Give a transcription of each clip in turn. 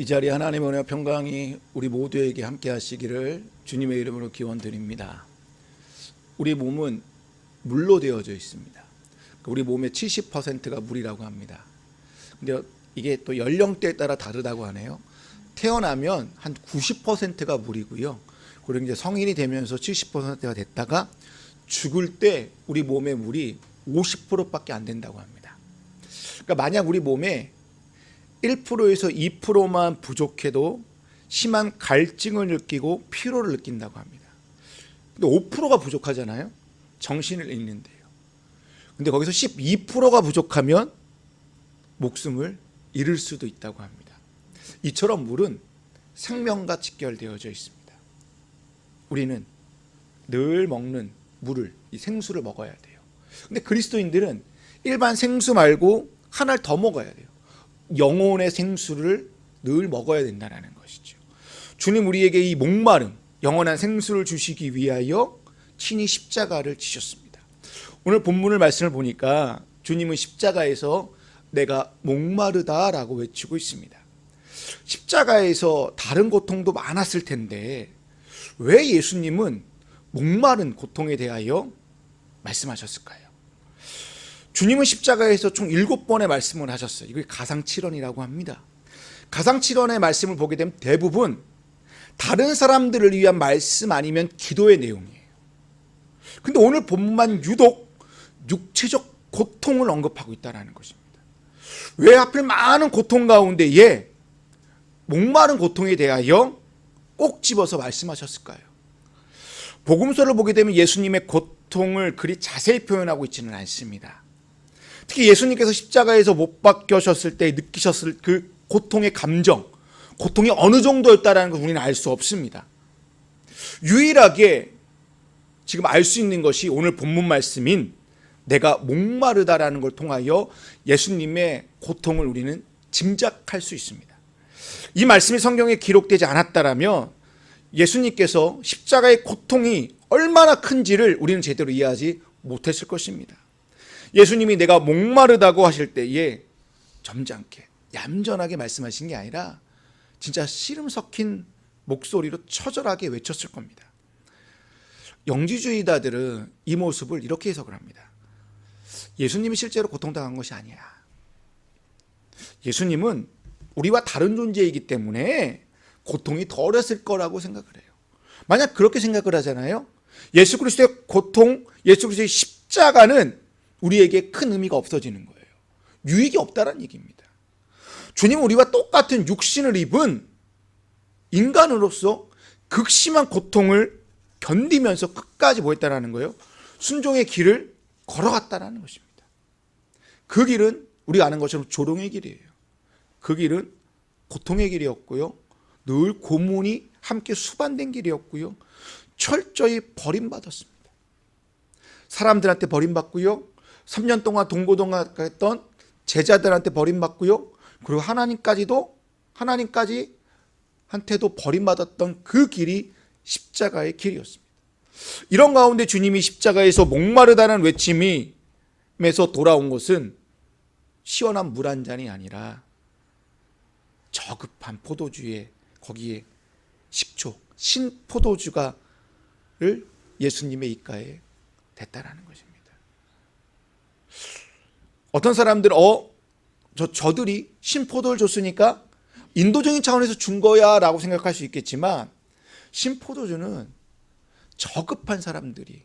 자리에 하나님의 은혜와 평강이 우리 모두에게 함께 하시기를 주님의 이름으로 기원드립니다. 우리 몸은 물로 되어져 있습니다. 우리 몸의 70%가 물이라고 합니다. 근데 이게 또 연령대에 따라 다르다고 하네요. 태어나면 한 90%가 물이고요. 그리고 이제 성인이 되면서 70%가 됐다가 죽을 때 우리 몸의 물이 50%밖에 안 된다고 합니다. 그러니까 만약 우리 몸에 1%에서 2%만 부족해도 심한 갈증을 느끼고 피로를 느낀다고 합니다. 근데 5%가 부족하잖아요. 정신을 잃는데요. 근데 거기서 12%가 부족하면 목숨을 잃을 수도 있다고 합니다. 이처럼 물은 생명과 직결되어져 있습니다. 우리는 늘 먹는 물을, 이 생수를 먹어야 돼요. 근데 그리스도인들은 일반 생수 말고 하나를 더 먹어야 돼요. 영혼의 생수를 늘 먹어야 된다는 것이죠. 주님 우리에게 이 목마름, 영원한 생수를 주시기 위하여 친히 십자가를 지셨습니다. 오늘 본문을 말씀을 보니까 주님은 십자가에서 내가 목마르다라고 외치고 있습니다. 십자가에서 다른 고통도 많았을 텐데 왜 예수님은 목마른 고통에 대하여 말씀하셨을까요? 주님은 십자가에서 총 7번의 말씀을 하셨어요. 이걸 가상칠언이라고 합니다. 가상칠언의 말씀을 보게 되면 대부분 다른 사람들을 위한 말씀 아니면 기도의 내용이에요. 근데 오늘 본문만 유독 육체적 고통을 언급하고 있다는 것입니다. 왜 하필 많은 고통 가운데에 목마른 고통에 대하여 꼭 집어서 말씀하셨을까요? 복음서를 보게 되면 예수님의 고통을 그리 자세히 표현하고 있지는 않습니다. 특히 예수님께서 십자가에서 못 박혀셨을 때 느끼셨을 그 고통의 감정, 고통이 어느 정도였다는 걸 우리는 알 수 없습니다. 유일하게 지금 알 수 있는 것이 오늘 본문 말씀인 내가 목마르다라는 걸 통하여 예수님의 고통을 우리는 짐작할 수 있습니다. 이 말씀이 성경에 기록되지 않았다라면 예수님께서 십자가의 고통이 얼마나 큰지를 우리는 제대로 이해하지 못했을 것입니다. 예수님이 내가 목마르다고 하실 때에 점잖게 얌전하게 말씀하신 게 아니라 진짜 씨름 섞인 목소리로 처절하게 외쳤을 겁니다. 영지주의자들은 이 모습을 이렇게 해석을 합니다. 예수님이 실제로 고통당한 것이 아니야. 예수님은 우리와 다른 존재이기 때문에 고통이 덜했을 거라고 생각을 해요. 만약 그렇게 생각을 하잖아요. 예수 그리스도의 고통, 예수 그리스도의 십자가는 우리에게 큰 의미가 없어지는 거예요. 유익이 없다는 얘기입니다. 주님은 우리와 똑같은 육신을 입은 인간으로서 극심한 고통을 견디면서 끝까지 뭐 했다는 거예요? 순종의 길을 걸어갔다는 것입니다. 그 길은 우리가 아는 것처럼 조롱의 길이에요. 그 길은 고통의 길이었고요. 늘 고문이 함께 수반된 길이었고요. 철저히 버림받았습니다. 사람들한테 버림받고요. 3년 동안 동고동락했던 제자들한테 버림받고요. 그리고 하나님까지한테도 버림받았던 그 길이 십자가의 길이었습니다. 이런 가운데 주님이 십자가에서 목마르다는 외침에서 돌아온 것은 시원한 물 한 잔이 아니라 저급한 포도주에 거기에 식초, 신포도주가를 예수님의 입가에 댔다라는 것입니다. 어떤 사람들은 저들이 신포도를 줬으니까 인도적인 차원에서 준 거야 라고 생각할 수 있겠지만 신포도주는 저급한 사람들이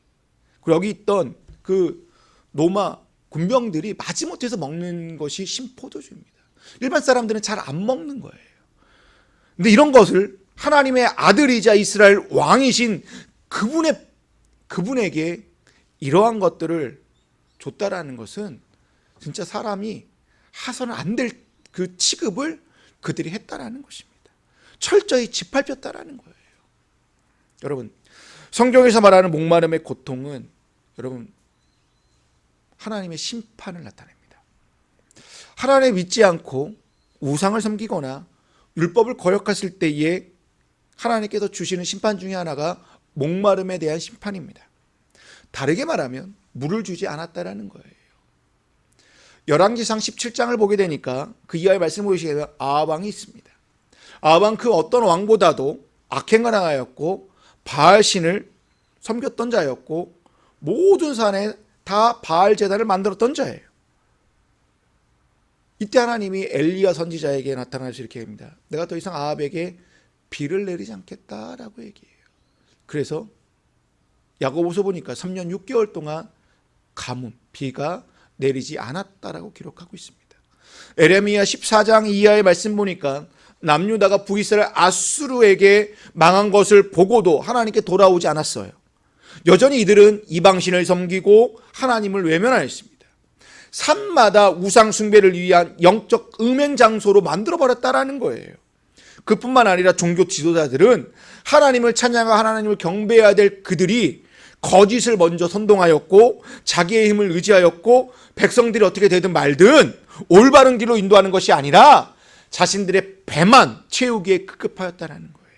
그리고 여기 있던 그 로마 군병들이 마지못해서 먹는 것이 신포도주입니다. 일반 사람들은 잘 안 먹는 거예요. 근데 이런 것을 하나님의 아들이자 이스라엘 왕이신 그분에게 이러한 것들을 줬다라는 것은 진짜 사람이 하서는 안 될 그 취급을 그들이 했다라는 것입니다. 철저히 짓밟혔다라는 거예요. 여러분, 성경에서 말하는 목마름의 고통은 여러분 하나님의 심판을 나타냅니다. 하나님을 믿지 않고 우상을 섬기거나 율법을 거역했을 때에 하나님께서 주시는 심판 중에 하나가 목마름에 대한 심판입니다. 다르게 말하면 물을 주지 않았다라는 거예요. 열왕기상 17장을 보게 되니까 그 이하의 말씀을 보시게 되면 아합 왕이 있습니다. 아합은 그 어떤 왕보다도 악행을 행하였고 바알신을 섬겼던 자였고 모든 산에 다 바알 제단을 만들었던 자예요. 이때 하나님이 엘리야 선지자에게 나타나서 이렇게 합니다. 내가 더 이상 아합에게 비를 내리지 않겠다라고 얘기해요. 그래서 야고보서 보니까 3년 6개월 동안 가뭄, 비가 내리지 않았다라고 기록하고 있습니다. 에레미야 14장 이하의 말씀 보니까 남유다가 북이스라엘 아수르에게 망한 것을 보고도 하나님께 돌아오지 않았어요. 여전히 이들은 이방신을 섬기고 하나님을 외면하였습니다. 산마다 우상 숭배를 위한 영적 음행 장소로 만들어버렸다라는 거예요. 그뿐만 아니라 종교 지도자들은 하나님을 찬양하고 하나님을 경배해야 될 그들이 거짓을 먼저 선동하였고 자기의 힘을 의지하였고 백성들이 어떻게 되든 말든 올바른 길로 인도하는 것이 아니라 자신들의 배만 채우기에 급급하였다는 거예요.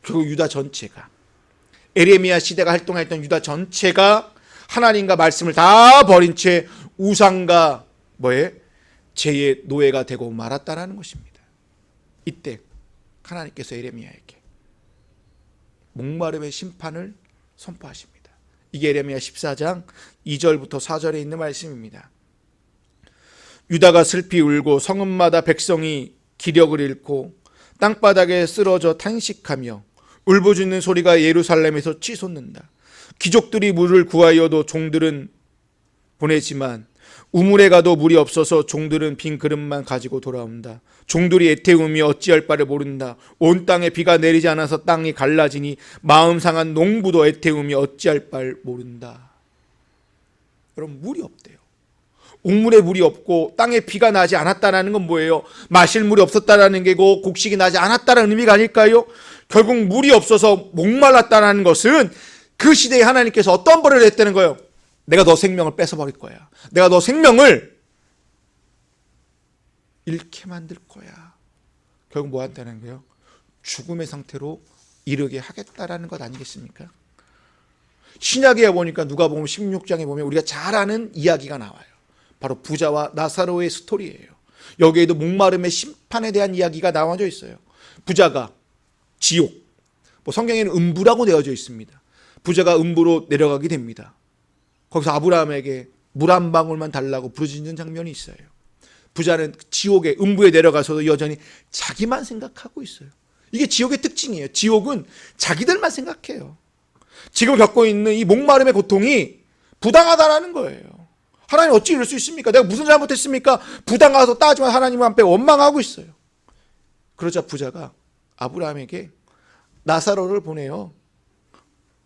결국 유다 전체가, 에레미야 시대가 활동했던 유다 전체가 하나님과 말씀을 다 버린 채 우상과 죄의 노예가 되고 말았다는 것입니다. 이때 하나님께서 에레미야에게 목마름의 심판을 선포하십니다. 이게 에레미야 14장 2절부터 4절에 있는 말씀입니다. 유다가 슬피 울고 성읍마다 백성이 기력을 잃고 땅바닥에 쓰러져 탄식하며 울부짖는 소리가 예루살렘에서 치솟는다. 귀족들이 물을 구하여도 종들은 보내지만 우물에 가도 물이 없어서 종들은 빈 그릇만 가지고 돌아온다. 종들이 애태우며 어찌할 바를 모른다. 온 땅에 비가 내리지 않아서 땅이 갈라지니 마음 상한 농부도 애태우며 어찌할 바를 모른다. 여러분, 물이 없대요. 옥물에 물이 없고 땅에 비가 나지 않았다는 건 뭐예요? 마실 물이 없었다는 게고 곡식이 나지 않았다는 의미가 아닐까요? 결국 물이 없어서 목말랐다는 것은 그 시대에 하나님께서 어떤 벌을 했다는 거예요? 내가 너 생명을 뺏어버릴 거야. 내가 너 생명을 잃게 만들 거야. 결국 뭐 한다는 거예요? 죽음의 상태로 이르게 하겠다라는 것 아니겠습니까? 신약에 보니까 누가복음 16장에 보면 우리가 잘 아는 이야기가 나와요. 바로 부자와 나사로의 스토리예요. 여기에도 목마름의 심판에 대한 이야기가 나와져 있어요. 부자가 지옥, 성경에는 음부라고 되어져 있습니다. 부자가 음부로 내려가게 됩니다. 거기서 아브라함에게 물 한 방울만 달라고 부르짖는 장면이 있어요. 부자는 지옥에, 음부에 내려가서도 여전히 자기만 생각하고 있어요. 이게 지옥의 특징이에요. 지옥은 자기들만 생각해요. 지금 겪고 있는 이 목마름의 고통이 부당하다라는 거예요. 하나님 어찌 이럴 수 있습니까? 내가 무슨 잘못했습니까? 부당하서 따지면 하나님 앞에 원망하고 있어요. 그러자 부자가 아브라함에게 나사로를 보내요.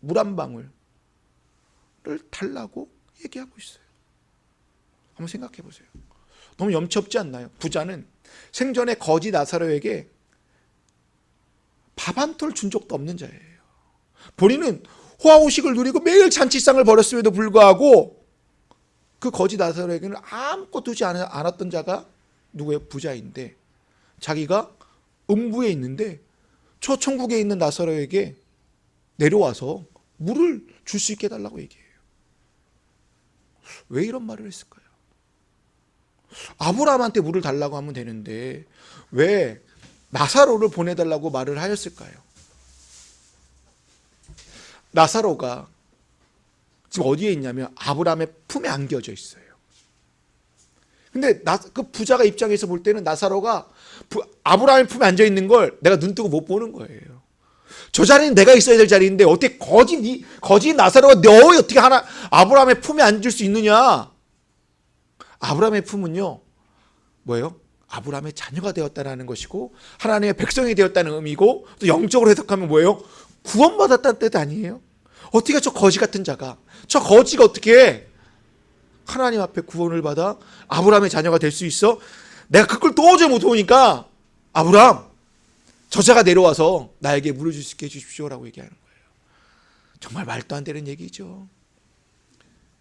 물 한 방울을 달라고 얘기하고 있어요. 한번 생각해 보세요. 너무 염치 없지 않나요? 부자는 생전에 거지 나사로에게 밥 한 톨 준 적도 없는 자예요. 본인은 호화호식을 누리고 매일 잔치상을 벌였음에도 불구하고 그 거지 나사로에게는 아무것도 주지 않았던 자가 누구예요? 부자인데 자기가 음부에 있는데 저 천국에 있는 나사로에게 내려와서 물을 줄 수 있게 해달라고 얘기해요. 왜 이런 말을 했을까요? 아브라함한테 물을 달라고 하면 되는데 왜 나사로를 보내달라고 말을 하였을까요? 나사로가 지금 어디에 있냐면 아브라함의 품에 안겨져 있어요. 근데 그 부자가 입장에서 볼 때는 나사로가 아브라함의 품에 앉아 있는 걸 내가 눈 뜨고 못 보는 거예요. 저 자리는 내가 있어야 될 자리인데 어떻게 거지 나사로가 너 어떻게 아브라함의 품에 앉을 수 있느냐? 아브라함의 품은요, 뭐예요? 아브라함의 자녀가 되었다는 것이고 하나님의 백성이 되었다는 의미고 또 영적으로 해석하면 뭐예요? 구원받았다는 뜻 아니에요? 어떻게 저 거지 같은 자가, 저 거지가 어떻게 하나님 앞에 구원을 받아 아브라함의 자녀가 될 수 있어? 내가 그걸 도저히 못 보니까 아브라함, 저자가 내려와서 나에게 물을 줄 수 있게 해주십시오라고 얘기하는 거예요. 정말 말도 안 되는 얘기죠.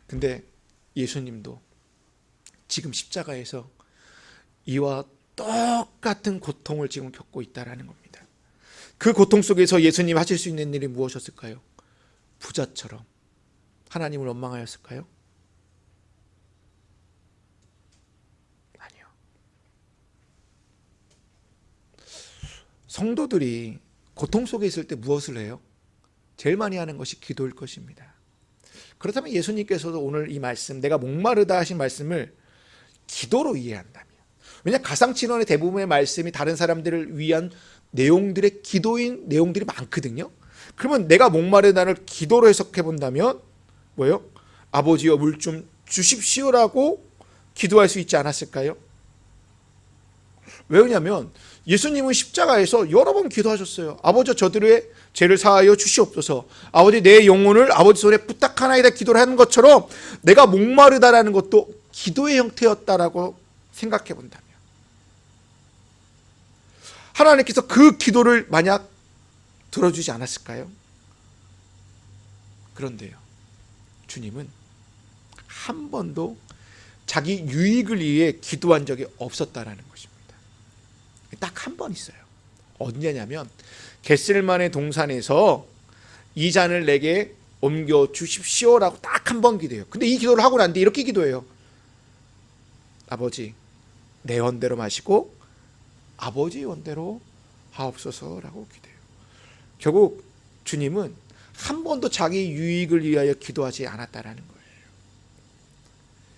근데 예수님도 지금 십자가에서 이와 똑같은 고통을 지금 겪고 있다는 겁니다. 그 고통 속에서 예수님 하실 수 있는 일이 무엇이었을까요? 부자처럼 하나님을 원망하였을까요? 아니요. 성도들이 고통 속에 있을 때 무엇을 해요? 제일 많이 하는 것이 기도일 것입니다. 그렇다면 예수님께서도 오늘 이 말씀, 내가 목마르다 하신 말씀을 기도로 이해한다면, 왜냐 가상친언의 대부분의 말씀이 다른 사람들을 위한 내용들의 기도인 내용들이 많거든요. 그러면 내가 목마르다를 기도로 해석해 본다면 뭐예요? 아버지여 물 좀 주십시오라고 기도할 수 있지 않았을까요? 왜냐하면 예수님은 십자가에서 여러 번 기도하셨어요. 아버지 저들의 죄를 사하여 주시옵소서. 아버지 내 영혼을 아버지 손에 부탁하나이다 기도를 하는 것처럼 내가 목마르다라는 것도 기도의 형태였다라고 생각해 본다면 하나님께서 그 기도를 만약 들어주지 않았을까요? 그런데요, 주님은 한 번도 자기 유익을 위해 기도한 적이 없었다라는 것입니다. 딱 한 번 있어요. 언제냐면 겟셀만의 동산에서 이 잔을 내게 옮겨 주십시오라고 딱 한 번 기도해요. 근데 이 기도를 하고 난 뒤에 이렇게 기도해요. 아버지 내 원대로 마시고 아버지 원대로 하옵소서라고 기도해요. 결국 주님은 한 번도 자기 유익을 위하여 기도하지 않았다라는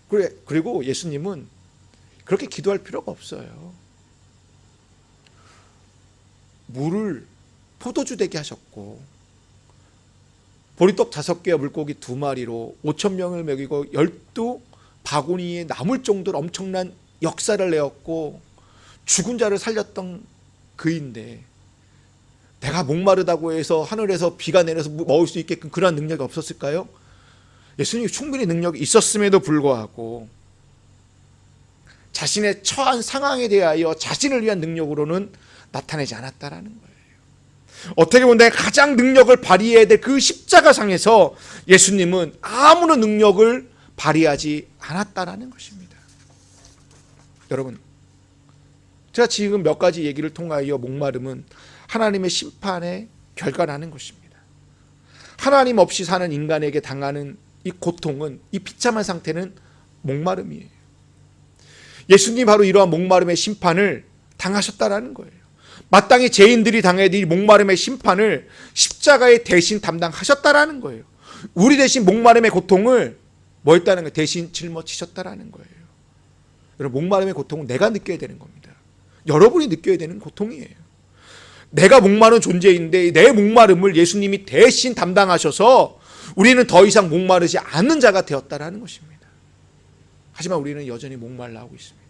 거예요. 그리고 예수님은 그렇게 기도할 필요가 없어요. 물을 포도주 되게 하셨고 보리떡 5개와 물고기 2마리로 5,000명을 먹이고 12바구니에 남을 정도로 엄청난 역사를 내었고 죽은 자를 살렸던 그인데 내가 목마르다고 해서 하늘에서 비가 내려서 먹을 수 있게끔 그런 능력이 없었을까요? 예수님이 충분히 능력이 있었음에도 불구하고 자신의 처한 상황에 대하여 자신을 위한 능력으로는 나타내지 않았다라는 거예요. 어떻게 보면 가장 능력을 발휘해야 될 그 십자가상에서 예수님은 아무런 능력을 발휘하지 않았다라는 것입니다. 여러분, 제가 지금 몇 가지 얘기를 통하여 목마름은 하나님의 심판의 결과라는 것입니다. 하나님 없이 사는 인간에게 당하는 이 고통은, 이 비참한 상태는 목마름이에요. 예수님이 바로 이러한 목마름의 심판을 당하셨다라는 거예요. 마땅히 죄인들이 당해야 될 목마름의 심판을 십자가에 대신 담당하셨다라는 거예요. 우리 대신 목마름의 고통을 뭐 했다는 거예요? 대신 짊어지셨다라는 거예요. 여러분, 목마름의 고통은 내가 느껴야 되는 겁니다. 여러분이 느껴야 되는 고통이에요. 내가 목마른 존재인데 내 목마름을 예수님이 대신 담당하셔서 우리는 더 이상 목마르지 않는 자가 되었다라는 것입니다. 하지만 우리는 여전히 목말라 하고 있습니다.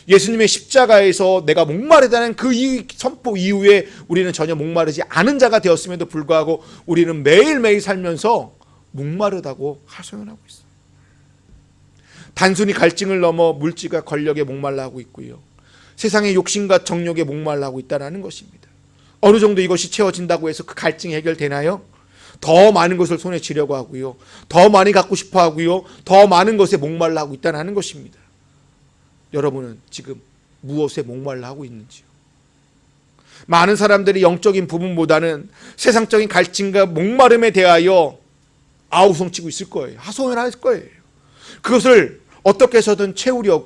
예수님의 십자가에서 내가 목마르다는 그 선포 이후에 우리는 전혀 목마르지 않은 자가 되었음에도 불구하고 우리는 매일매일 살면서 목마르다고 하소연하고 있어요. 단순히 갈증을 넘어 물질과 권력에 목말라 하고 있고요. 세상의 욕심과 정욕에 목말라 하고 있다는 것입니다. 어느 정도 이것이 채워진다고 해서 그 갈증이 해결되나요? 더 많은 것을 손에 쥐려고 하고요. 더 많이 갖고 싶어 하고요. 더 많은 것에 목말라 하고 있다는 것입니다. 여러분은 지금 무엇에 목말라 하고 있는지요? 많은 사람들이 영적인 부분보다는 세상적인 갈증과 목마름에 대하여 아우성치고 있을 거예요. 하소연할 거예요. 그것을 어떻게 해서든 채우려다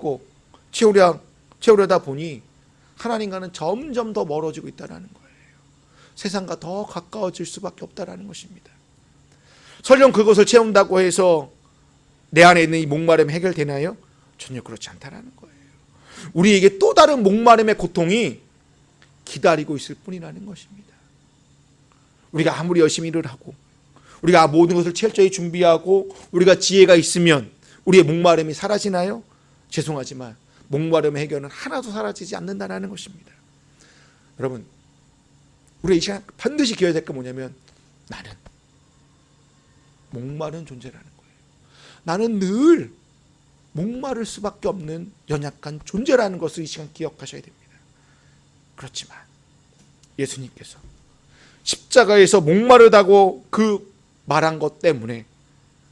보니 하나님과는 점점 더 멀어지고 있다는 거예요. 세상과 더 가까워질 수밖에 없다는 것입니다. 설령 그것을 채운다고 해서 내 안에 있는 이 목마름이 해결되나요? 전혀 그렇지 않다는 거예요. 우리에게 또 다른 목마름의 고통이 기다리고 있을 뿐이라는 것입니다. 우리가 아무리 열심히 일을 하고 우리가 모든 것을 철저히 준비하고 우리가 지혜가 있으면 우리의 목마름이 사라지나요? 죄송하지만 목마름의 해결은 하나도 사라지지 않는다는 것입니다. 여러분, 우리 이 시간 반드시 기억해야 될 게 뭐냐면 나는 목마른 존재라는 거예요. 나는 늘 목마를 수밖에 없는 연약한 존재라는 것을 이 시간 기억하셔야 됩니다. 그렇지만 예수님께서 십자가에서 목마르다고 그 말한 것 때문에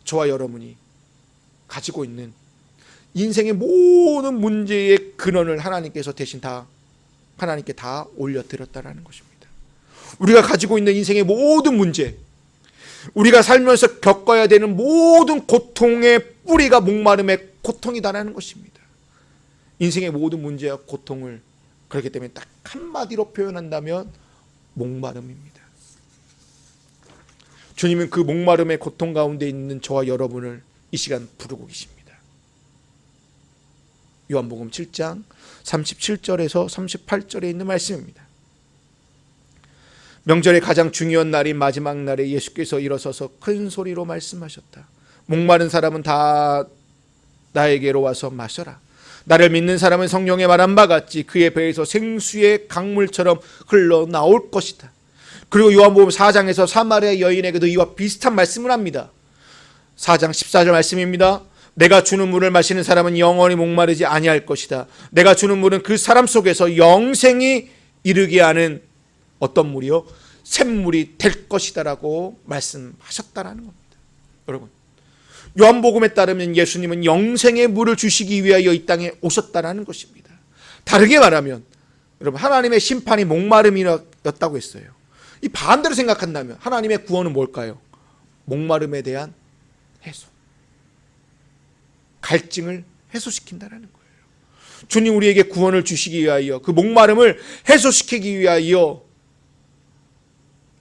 저와 여러분이 가지고 있는 인생의 모든 문제의 근원을 하나님께서 대신 하나님께 다 올려드렸다는 것입니다. 우리가 가지고 있는 인생의 모든 문제, 우리가 살면서 겪어야 되는 모든 고통의 뿌리가 목마름의 고통이다라는 것입니다. 인생의 모든 문제와 고통을 그렇기 때문에 딱 한마디로 표현한다면 목마름입니다. 주님은 그 목마름의 고통 가운데 있는 저와 여러분을 이 시간 부르고 계십니다. 요한복음 7장 37절에서 38절에 있는 말씀입니다. 명절의 가장 중요한 날인 마지막 날에 예수께서 일어서서 큰 소리로 말씀하셨다. 목마른 사람은 다 나에게로 와서 마셔라. 나를 믿는 사람은 성령의 말한 바 같이 그의 배에서 생수의 강물처럼 흘러나올 것이다. 그리고 요한복음 4장에서 사마리아 여인에게도 이와 비슷한 말씀을 합니다. 4장 14절 말씀입니다. 내가 주는 물을 마시는 사람은 영원히 목마르지 아니할 것이다. 내가 주는 물은 그 사람 속에서 영생이 이르게 하는 어떤 물이요? 샘물이 될 것이다라고 말씀하셨다라는 겁니다. 여러분, 요한복음에 따르면 예수님은 영생의 물을 주시기 위하여 이 땅에 오셨다라는 것입니다. 다르게 말하면 여러분, 하나님의 심판이 목마름이었다고 했어요. 이 반대로 생각한다면 하나님의 구원은 뭘까요? 목마름에 대한 해소, 갈증을 해소시킨다는 거예요. 주님 우리에게 구원을 주시기 위하여 그 목마름을 해소시키기 위하여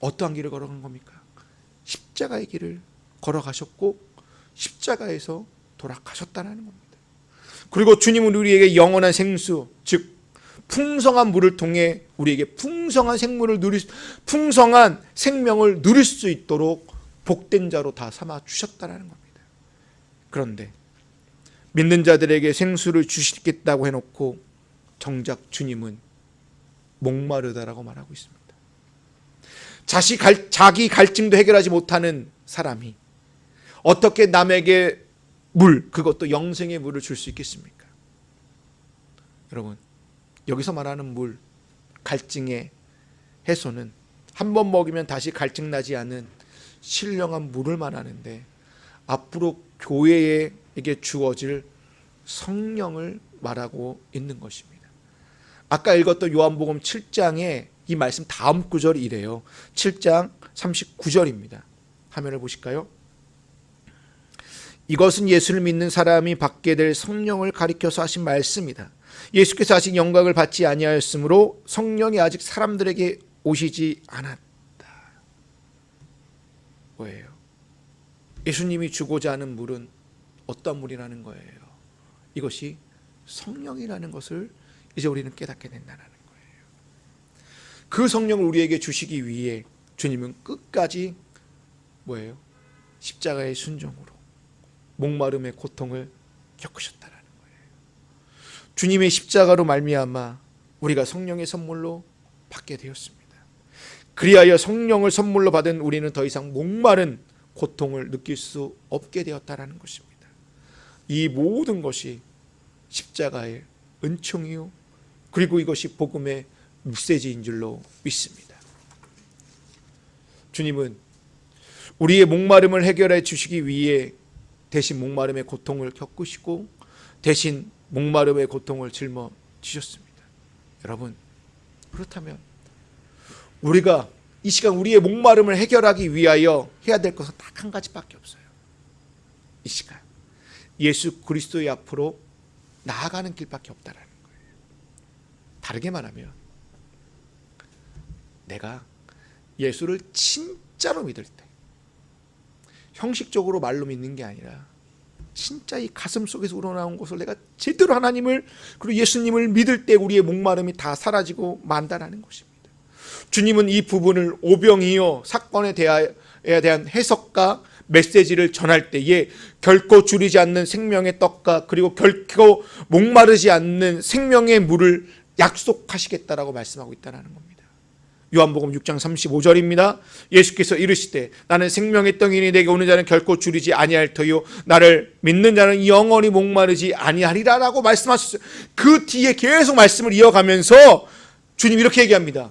어떠한 길을 걸어간 겁니까? 십자가의 길을 걸어가셨고 십자가에서 돌아가셨다는 겁니다. 그리고 주님은 우리에게 영원한 생수, 즉 풍성한 물을 통해 우리에게 풍성한 생명을 누릴 수 있도록 복된 자로 다 삼아 주셨다는 겁니다. 그런데 믿는 자들에게 생수를 주시겠다고 해놓고 정작 주님은 목마르다라고 말하고 있습니다. 자기 갈증도 해결하지 못하는 사람이 어떻게 남에게 물, 그것도 영생의 물을 줄 수 있겠습니까? 여러분, 여기서 말하는 물, 갈증의 해소는 한 번 먹으면 다시 갈증 나지 않은 신령한 물을 말하는데, 앞으로 교회에게 주어질 성령을 말하고 있는 것입니다. 아까 읽었던 요한복음 7장에 이 말씀 다음 구절이 이래요. 7장 39절입니다. 화면을 보실까요? 이것은 예수를 믿는 사람이 받게 될 성령을 가리켜서 하신 말씀이다. 예수께서 하신 영광을 받지 아니하였으므로 성령이 아직 사람들에게 오시지 않았다. 뭐예요? 예수님이 주고자 하는 물은 어떤 물이라는 거예요? 이것이 성령이라는 것을 이제 우리는 깨닫게 된다는 거예요. 그 성령을 우리에게 주시기 위해 주님은 끝까지 뭐예요? 십자가의 순종으로 목마름의 고통을 겪으셨다는 거예요. 주님의 십자가로 말미암아 우리가 성령의 선물로 받게 되었습니다. 그리하여 성령을 선물로 받은 우리는 더 이상 목마른 고통을 느낄 수 없게 되었다는 것입니다. 이 모든 것이 십자가의 은총이요, 그리고 이것이 복음의 메시지인 줄로 믿습니다. 주님은 우리의 목마름을 해결해 주시기 위해 대신 목마름의 고통을 겪으시고 대신 목마름의 고통을 짊어지셨습니다. 여러분, 그렇다면 우리가 이 시간 우리의 목마름을 해결하기 위하여 해야 될 것은 딱 한 가지밖에 없어요. 이 시간 예수 그리스도의 앞으로 나아가는 길밖에 없다라는 거예요. 다르게 말하면 내가 예수를 진짜로 믿을 때, 형식적으로 말로 믿는 게 아니라 진짜 이 가슴 속에서 우러나온 것을 내가 제대로 하나님을 그리고 예수님을 믿을 때 우리의 목마름이 다 사라지고 만다라는 것입니다. 주님은 이 부분을 오병이어 사건에 대한 해석과 메시지를 전할 때에 결코 줄이지 않는 생명의 떡과 그리고 결코 목마르지 않는 생명의 물을 약속하시겠다라고 말씀하고 있다는 겁니다. 요한복음 6장 35절입니다. 예수께서 이르시되 나는 생명의 떡이니 내게 오는 자는 결코 줄이지 아니할 터요 나를 믿는 자는 영원히 목마르지 아니하리라 라고 말씀하셨어요. 그 뒤에 계속 말씀을 이어가면서 주님 이렇게 얘기합니다.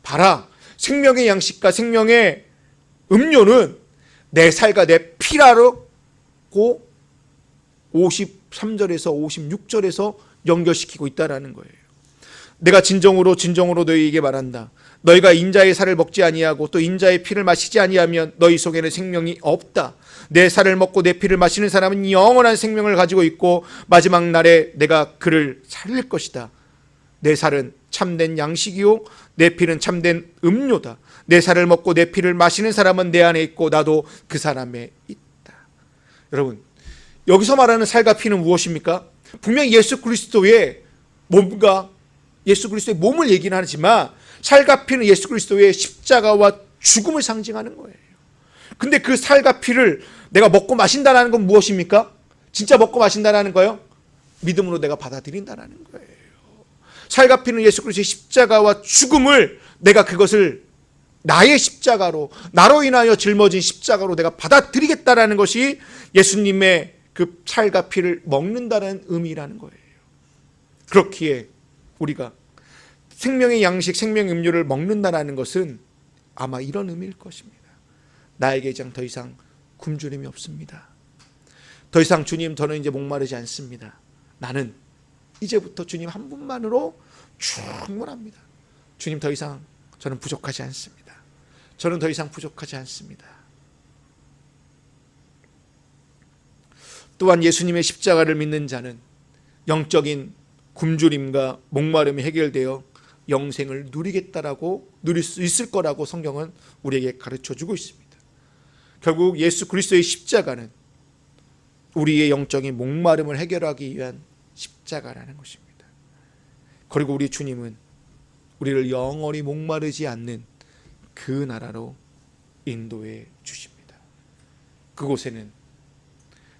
봐라, 생명의 양식과 생명의 음료는 내 살과 내 피라고 53절에서 56절에서 연결시키고 있다는 거예요. 내가 진정으로 너희에게 말한다. 너희가 인자의 살을 먹지 아니하고 또 인자의 피를 마시지 아니하면 너희 속에는 생명이 없다. 내 살을 먹고 내 피를 마시는 사람은 영원한 생명을 가지고 있고 마지막 날에 내가 그를 살릴 것이다. 내 살은 참된 양식이요 내 피는 참된 음료다. 내 살을 먹고 내 피를 마시는 사람은 내 안에 있고 나도 그 사람에 있다. 여러분, 여기서 말하는 살과 피는 무엇입니까? 분명히 예수 그리스도의 몸과 예수 그리스도의 몸을 얘기는 하지만 살과 피는 예수 그리스도의 십자가와 죽음을 상징하는 거예요. 근데 그 살과 피를 내가 먹고 마신다는 건 무엇입니까? 진짜 먹고 마신다는 거예요? 믿음으로 내가 받아들인다는 거예요. 살과 피는 예수 그리스도의 십자가와 죽음을 내가 그것을 나의 십자가로, 나로 인하여 짊어진 십자가로 내가 받아들이겠다라는 것이 예수님의 그 살과 피를 먹는다는 의미라는 거예요. 그렇기에 우리가 생명의 양식, 생명의 음료를 먹는다는 것은 아마 이런 의미일 것입니다. 나에게 이제 더 이상 굶주림이 없습니다. 더 이상 주님, 저는 이제 목마르지 않습니다. 나는 이제부터 주님 한 분만으로 충분합니다. 주님, 더 이상 저는 부족하지 않습니다. 저는 더 이상 부족하지 않습니다. 또한 예수님의 십자가를 믿는 자는 영적인 굶주림과 목마름이 해결되어 영생을 누리겠다라고, 누릴 수 있을 거라고 성경은 우리에게 가르쳐주고 있습니다. 결국 예수 그리스도의 십자가는 우리의 영적인 목마름을 해결하기 위한 십자가라는 것입니다. 그리고 우리 주님은 우리를 영원히 목마르지 않는 그 나라로 인도해 주십니다. 그곳에는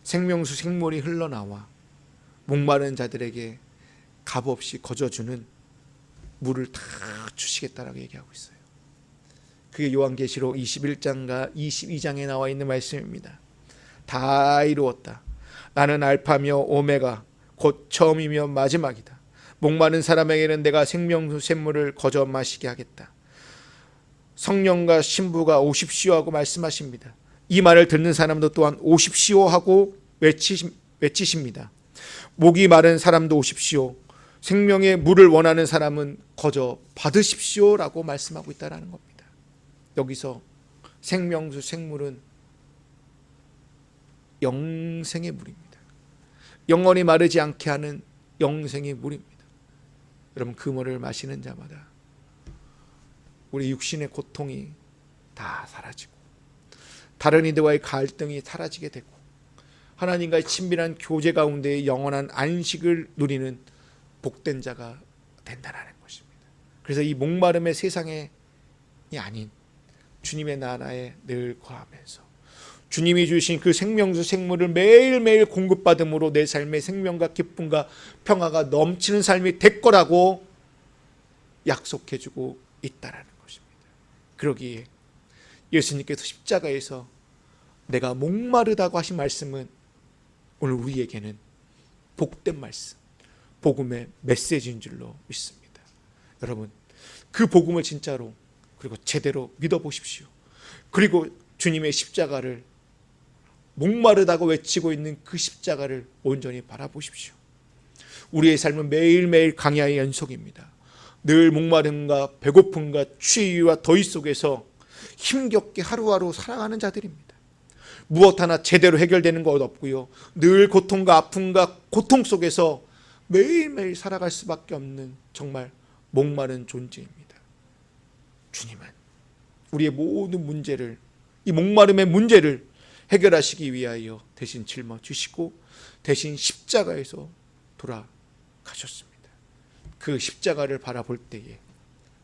생명수 생물이 흘러나와 목마른 자들에게 값없이 거저주는 물을 다 주시겠다라고 얘기하고 있어요. 그게 요한계시록 21장과 22장에 나와 있는 말씀입니다. 다 이루었다. 나는 알파며 오메가 곧 처음이며 마지막이다. 목마른 사람에게는 내가 생명수 샘물을 거저 마시게 하겠다. 성령과 신부가 오십시오 하고 말씀하십니다. 이 말을 듣는 사람도 또한 오십시오 하고 외치십니다. 목이 마른 사람도 오십시오. 생명의 물을 원하는 사람은 거저 받으십시오라고 말씀하고 있다는 겁니다. 여기서 생명수 생물은 영생의 물입니다. 영원히 마르지 않게 하는 영생의 물입니다. 여러분, 그 물을 마시는 자마다 우리 육신의 고통이 다 사라지고 다른 이들과의 갈등이 사라지게 되고 하나님과의 친밀한 교제 가운데 영원한 안식을 누리는 복된 자가 된다는 것입니다. 그래서 이 목마름의 세상이 아닌 주님의 나라에 늘 거하면서 주님이 주신 그 생명수 생물을 매일매일 공급받음으로 내 삶의 생명과 기쁨과 평화가 넘치는 삶이 될 거라고 약속해주고 있다는 것입니다. 그러기에 예수님께서 십자가에서 내가 목마르다고 하신 말씀은 오늘 우리에게는 복된 말씀, 복음의 메시지인 줄로 믿습니다. 여러분, 그 복음을 진짜로 그리고 제대로 믿어보십시오. 그리고 주님의 십자가를, 목마르다고 외치고 있는 그 십자가를 온전히 바라보십시오. 우리의 삶은 매일매일 강야의 연속입니다. 늘 목마름과 배고픔과 추위와 더위 속에서 힘겹게 하루하루 살아가는 자들입니다. 무엇 하나 제대로 해결되는 것 없고요. 늘 고통과 아픔과 고통 속에서 매일매일 살아갈 수밖에 없는 정말 목마른 존재입니다. 주님은 우리의 모든 문제를, 이 목마름의 문제를 해결하시기 위하여 대신 짊어지시고 대신 십자가에서 돌아가셨습니다. 그 십자가를 바라볼 때에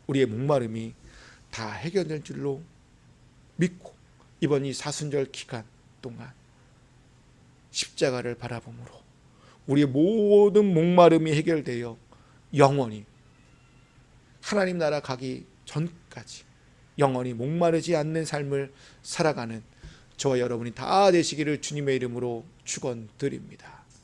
우리의 목마름이 다 해결될 줄로 믿고 이번 이 사순절 기간 동안 십자가를 바라봄으로 우리의 모든 목마름이 해결되어 영원히 하나님 나라 가기 전까지 영원히 목마르지 않는 삶을 살아가는 저와 여러분이 다 되시기를 주님의 이름으로 축원드립니다.